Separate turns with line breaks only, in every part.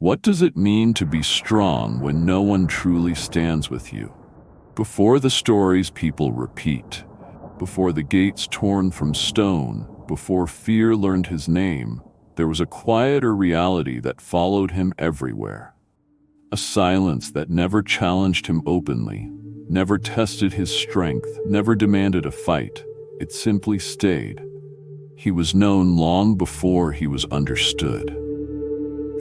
What does it mean to be strong when no one truly stands with you? Before the stories people repeat, before the gates torn from stone, before fear learned his name, there was a quieter reality that followed him everywhere. A silence that never challenged him openly, never tested his strength, never demanded a fight. It simply stayed. He was known long before he was understood.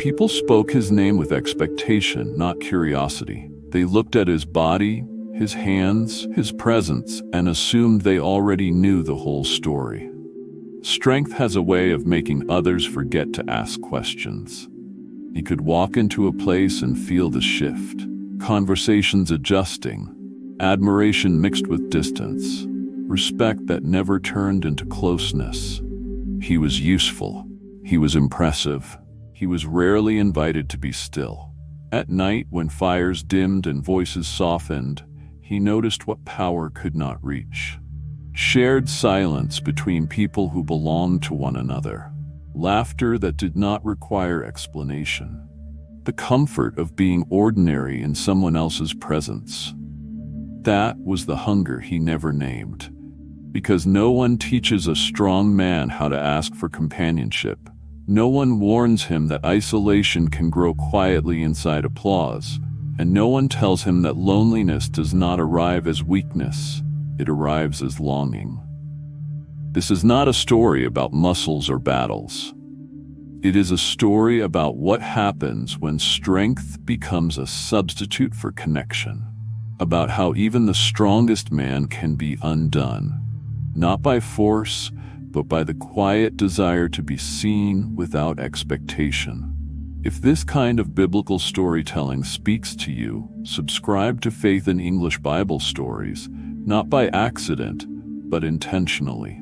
People spoke his name with expectation, not curiosity. They looked at his body, his hands, his presence, and assumed they already knew the whole story. Strength has a way of making others forget to ask questions. He could walk into a place and feel the shift, conversations adjusting, admiration mixed with distance, respect that never turned into closeness. He was useful. He was impressive. He was rarely invited to be still. At night, when fires dimmed and voices softened, he noticed what power could not reach. Shared silence between people who belonged to one another. Laughter that did not require explanation. The comfort of being ordinary in someone else's presence. That was the hunger he never named. Because no one teaches a strong man how to ask for companionship. No one warns him that isolation can grow quietly inside applause, and no one tells him that loneliness does not arrive as weakness, it arrives as longing. This is not a story about muscles or battles. It is a story about what happens when strength becomes a substitute for connection, about how even the strongest man can be undone, not by force, but by the quiet desire to be seen without expectation. If this kind of biblical storytelling speaks to you, subscribe to Faith in English Bible Stories, not by accident, but intentionally.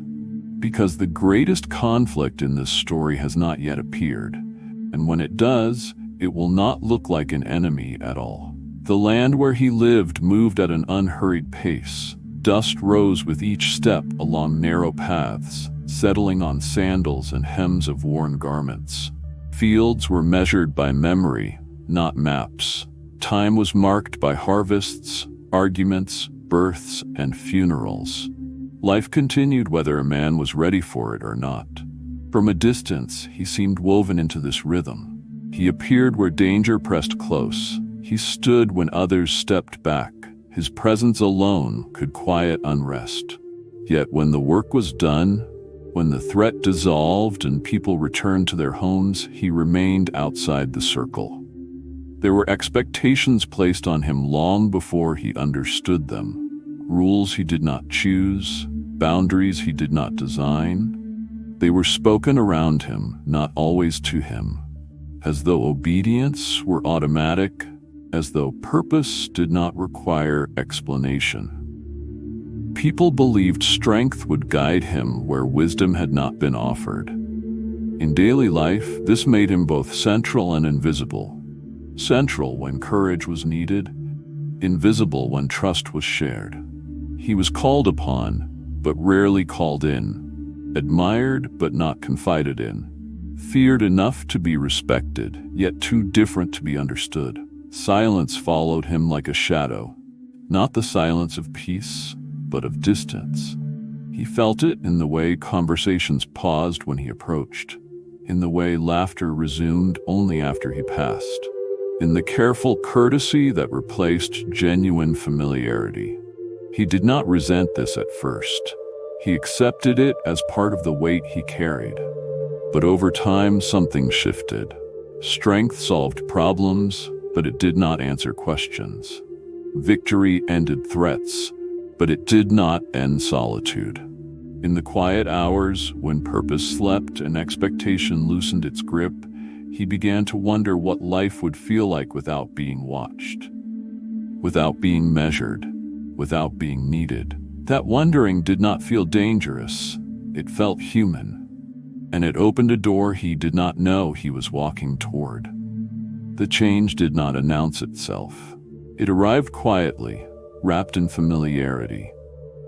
Because the greatest conflict in this story has not yet appeared, and when it does, it will not look like an enemy at all. The land where he lived moved at an unhurried pace. Dust rose with each step along narrow paths, settling on sandals and hems of worn garments. Fields were measured by memory, not maps. Time was marked by harvests, arguments, births, and funerals. Life continued whether a man was ready for it or not. From a distance, he seemed woven into this rhythm. He appeared where danger pressed close. He stood when others stepped back. His presence alone could quiet unrest. Yet when the work was done, when the threat dissolved and people returned to their homes, he remained outside the circle. There were expectations placed on him long before he understood them. Rules he did not choose, boundaries he did not design. They were spoken around him, not always to him, as though obedience were automatic, as though purpose did not require explanation. People believed strength would guide him where wisdom had not been offered. In daily life, this made him both central and invisible. Central when courage was needed, invisible when trust was shared. He was called upon, but rarely called in, admired but not confided in, feared enough to be respected, yet too different to be understood. Silence followed him like a shadow, not the silence of peace, but of distance. He felt it in the way conversations paused when he approached, in the way laughter resumed only after he passed, in the careful courtesy that replaced genuine familiarity. He did not resent this at first. He accepted it as part of the weight he carried. But over time, something shifted. Strength solved problems, but it did not answer questions. Victory ended threats, but it did not end solitude. In the quiet hours, when purpose slept and expectation loosened its grip, he began to wonder what life would feel like without being watched, without being measured, without being needed. That wondering did not feel dangerous. It felt human, and it opened a door he did not know he was walking toward. The change did not announce itself. It arrived quietly, wrapped in familiarity.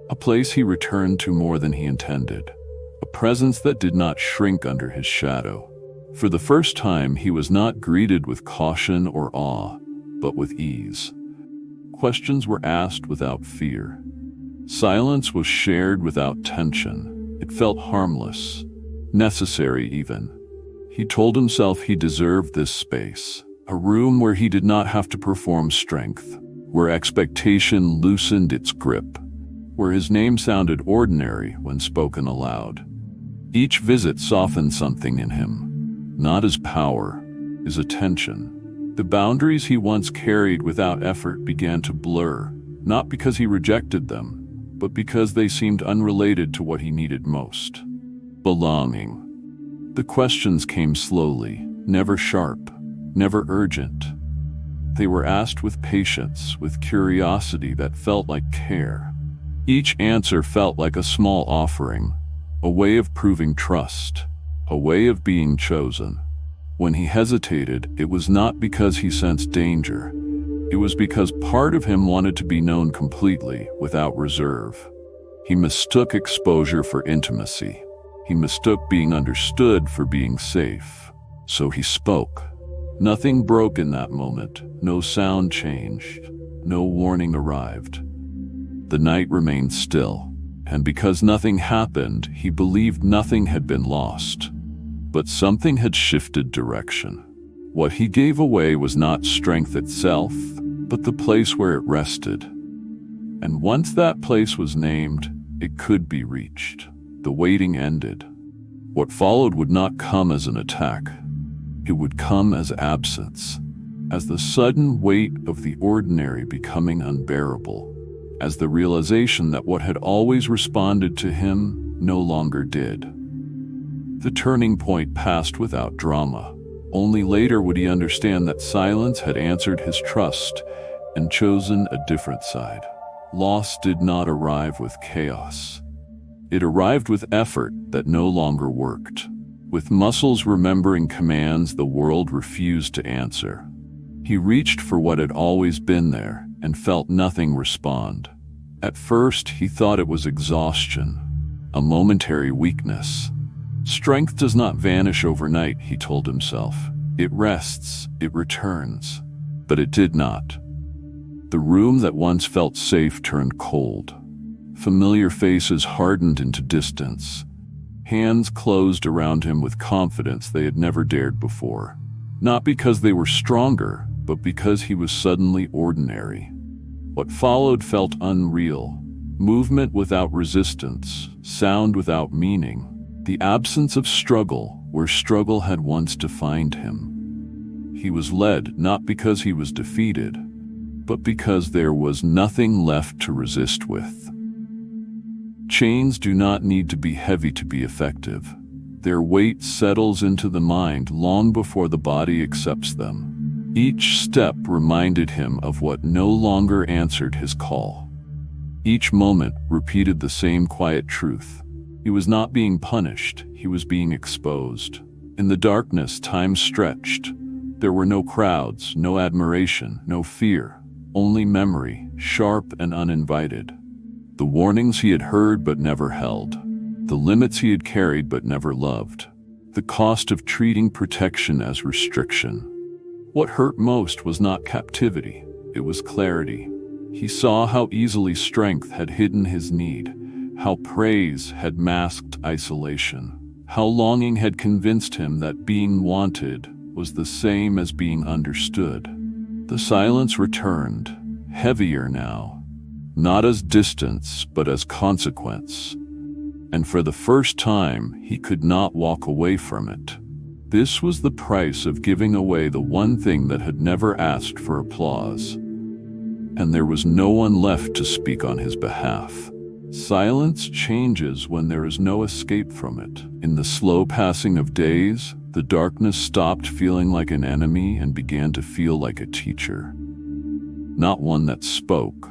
A place he returned to more than he intended. A presence that did not shrink under his shadow. For the first time, he was not greeted with caution or awe, but with ease. Questions were asked without fear. Silence was shared without tension. It felt harmless, necessary even. He told himself he deserved this space, a room where he did not have to perform strength, where expectation loosened its grip, where his name sounded ordinary when spoken aloud. Each visit softened something in him. Not his power, his attention. The boundaries he once carried without effort began to blur, not because he rejected them, but because they seemed unrelated to what he needed most. Belonging. The questions came slowly, never sharp, never urgent. They were asked with patience, with curiosity that felt like care. Each answer felt like a small offering, a way of proving trust, a way of being chosen. When he hesitated, it was not because he sensed danger. It was because part of him wanted to be known completely, without reserve. He mistook exposure for intimacy. He mistook being understood for being safe. So he spoke. Nothing broke in that moment. No sound changed. No warning arrived. The night remained still, and because nothing happened, he believed nothing had been lost. But something had shifted direction. What he gave away was not strength itself, but the place where it rested. And once that place was named, it could be reached. The waiting ended. What followed would not come as an attack. It would come as absence, as the sudden weight of the ordinary becoming unbearable, as the realization that what had always responded to him no longer did. The turning point passed without drama. Only later would he understand that silence had answered his trust and chosen a different side. Loss did not arrive with chaos. It arrived with effort that no longer worked, with muscles remembering commands the world refused to answer. He reached for what had always been there and felt nothing respond. At first, he thought it was exhaustion, a momentary weakness. Strength does not vanish overnight, he told himself. It rests, it returns. But it did not. The room that once felt safe turned cold. Familiar faces hardened into distance. Hands closed around him with confidence they had never dared before. Not because they were stronger, but because he was suddenly ordinary. What followed felt unreal. Movement without resistance, sound without meaning. The absence of struggle where struggle had once defined him. He was led not because he was defeated, but because there was nothing left to resist with. Chains do not need to be heavy to be effective. Their weight settles into the mind long before the body accepts them. Each step reminded him of what no longer answered his call. Each moment repeated the same quiet truth. He was not being punished, he was being exposed. In the darkness, time stretched. There were no crowds, no admiration, no fear, only memory, sharp and uninvited. The warnings he had heard but never held. The limits he had carried but never loved. The cost of treating protection as restriction. What hurt most was not captivity, it was clarity. He saw how easily strength had hidden his need. How praise had masked isolation. How longing had convinced him that being wanted was the same as being understood. The silence returned, heavier now, not as distance, but as consequence. And for the first time, he could not walk away from it. This was the price of giving away the one thing that had never asked for applause. And there was no one left to speak on his behalf. Silence changes when there is no escape from it. In the slow passing of days, the darkness stopped feeling like an enemy and began to feel like a teacher. Not one that spoke,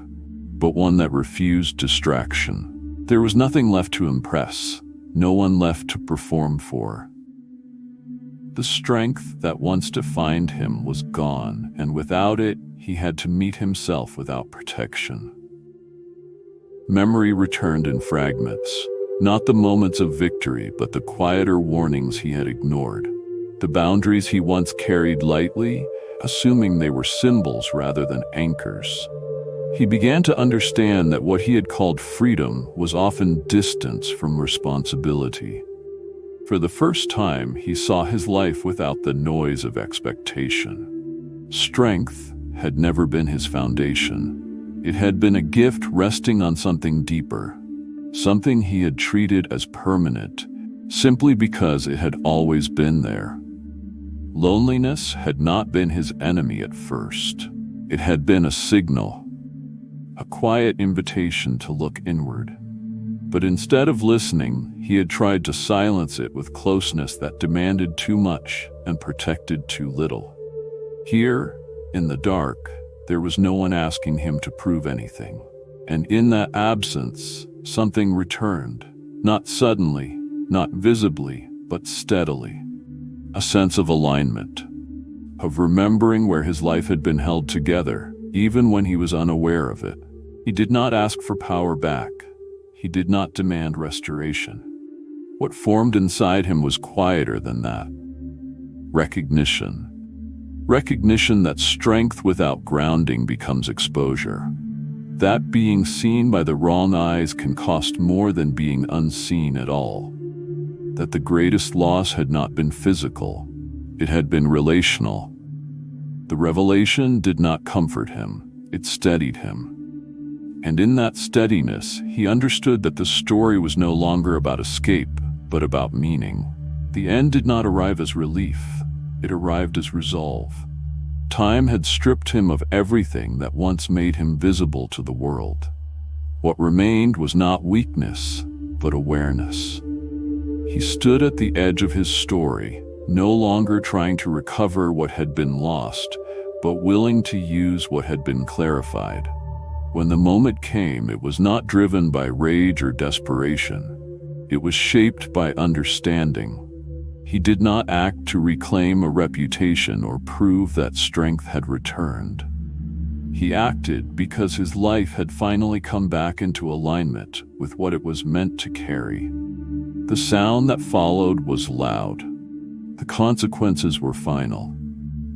but one that refused distraction. There was nothing left to impress, no one left to perform for. The strength that once defined him was gone, and without it, he had to meet himself without protection. Memory returned in fragments, not the moments of victory, but the quieter warnings he had ignored. The boundaries he once carried lightly, assuming they were symbols rather than anchors. He began to understand that what he had called freedom was often distance from responsibility. For the first time, he saw his life without the noise of expectation. Strength had never been his foundation. It had been a gift resting on something deeper, something he had treated as permanent, simply because it had always been there. Loneliness had not been his enemy at first. It had been a signal, a quiet invitation to look inward. But instead of listening, he had tried to silence it with closeness that demanded too much and protected too little. Here, in the dark, there was no one asking him to prove anything. And in that absence, something returned, not suddenly, not visibly, but steadily. A sense of alignment, of remembering where his life had been held together, even when he was unaware of it. He did not ask for power back. He did not demand restoration. What formed inside him was quieter than that. Recognition. Recognition that strength without grounding becomes exposure. That being seen by the wrong eyes can cost more than being unseen at all. That the greatest loss had not been physical, it had been relational. The revelation did not comfort him, it steadied him. And in that steadiness, he understood that the story was no longer about escape, but about meaning. The end did not arrive as relief, it arrived as resolve. Time had stripped him of everything that once made him visible to the world. What remained was not weakness, but awareness. He stood at the edge of his story, no longer trying to recover what had been lost, but willing to use what had been clarified. When the moment came, it was not driven by rage or desperation. It was shaped by understanding. He did not act to reclaim a reputation or prove that strength had returned. He acted because his life had finally come back into alignment with what it was meant to carry. The sound that followed was loud. The consequences were final.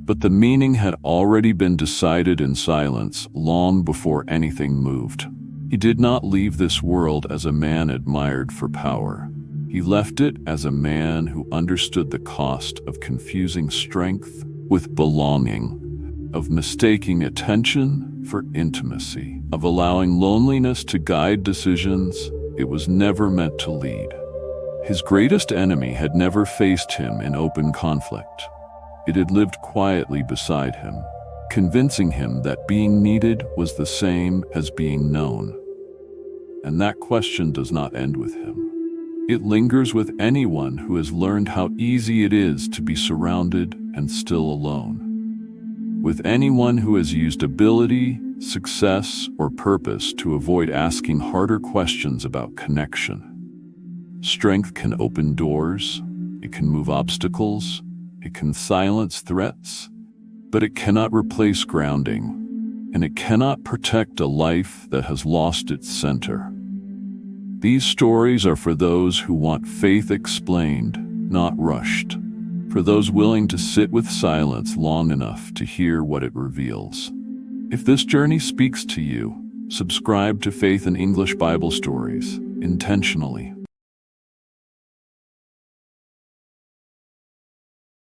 But the meaning had already been decided in silence long before anything moved. He did not leave this world as a man admired for power. He left it as a man who understood the cost of confusing strength with belonging, of mistaking attention for intimacy, of allowing loneliness to guide decisions it was never meant to lead. His greatest enemy had never faced him in open conflict. It had lived quietly beside him, convincing him that being needed was the same as being known. And that question does not end with him. It lingers with anyone who has learned how easy it is to be surrounded and still alone. With anyone who has used ability, success, or purpose to avoid asking harder questions about connection. Strength can open doors, it can move obstacles, it can silence threats, but it cannot replace grounding, and it cannot protect a life that has lost its center. These stories are for those who want faith explained, not rushed, for those willing to sit with silence long enough to hear what it reveals. If this journey speaks to you, subscribe to Faith in English Bible Stories intentionally.